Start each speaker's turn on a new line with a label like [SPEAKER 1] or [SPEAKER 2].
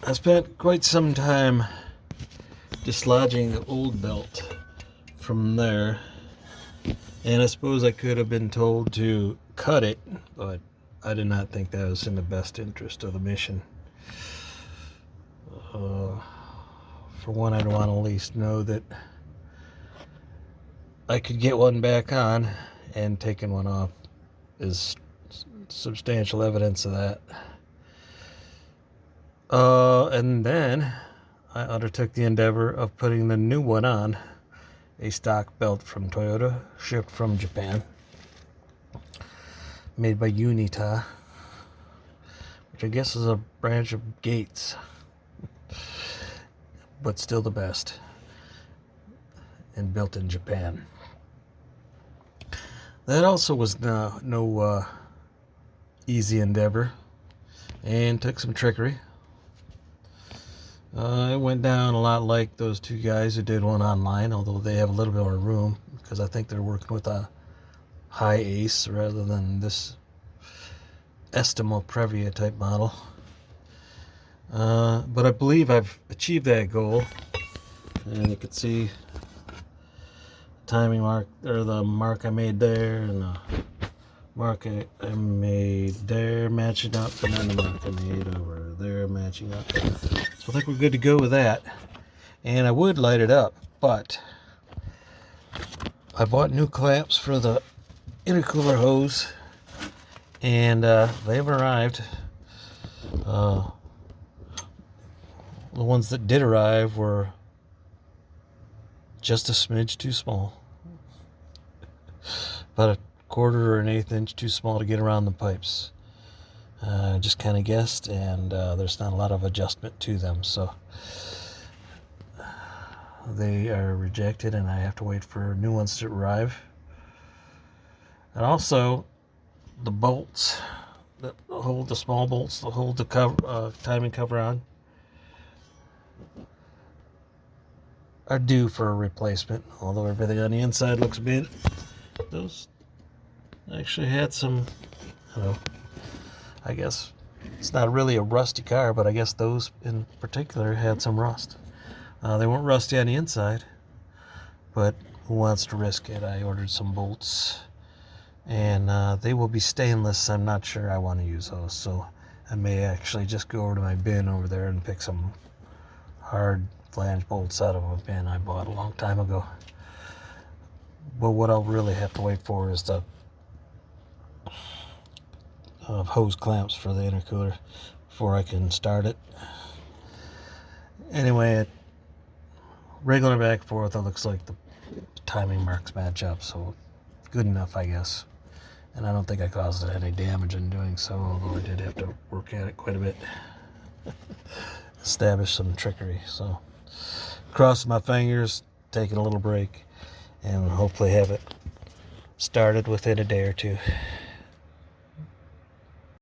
[SPEAKER 1] I spent quite some time dislodging the old belt from there, and I suppose I could have been told to cut it, but I did not think that was in the best interest of the mission. For one, I'd want to at least know that I could get one back on, and taking one off is substantial evidence of that. And then I undertook the endeavor of putting the new one on, a stock belt from Toyota, shipped from Japan, made by Unita, which I guess is a branch of Gates, but still the best, and built in Japan. That also was no easy endeavor, and took some trickery. It went down a lot like those two guys who did one online, although they have a little bit more room, because I think they're working with a high ace rather than this Estima Previa type model. But I believe I've achieved that goal, and you can see timing mark, or the mark I made there, and the mark I made there matching up, and then the mark I made over there matching up. So I think we're good to go with that. And I would light it up, but I bought new clamps for the intercooler hose, and they've arrived. The ones that did arrive were just a smidge too small, about a quarter or an eighth inch too small to get around the pipes. Just kind of guessed, and there's not a lot of adjustment to them, so they are rejected, and I have to wait for new ones to arrive. And also, the bolts that hold the small bolts that hold the cover, timing cover on, are due for a replacement. Although everything on the inside looks mint, those actually had some, I guess it's not really a rusty car, but I guess those in particular had some rust. They weren't rusty on the inside, but who wants to risk it? I ordered some bolts, and they will be stainless. I'm not sure I want to use those, so I may actually just go over to my bin over there and pick some hard flange bolts out of a bin I bought a long time ago. But what I'll really have to wait for is the hose clamps for the intercooler before I can start it. Anyway, regular back and forth, it looks like the timing marks match up, so good enough, I guess. And I don't think I caused any damage in doing so, although I did have to work at it quite a bit. Establish some trickery. So crossing my fingers, taking a little break, and hopefully have it started within a day or two.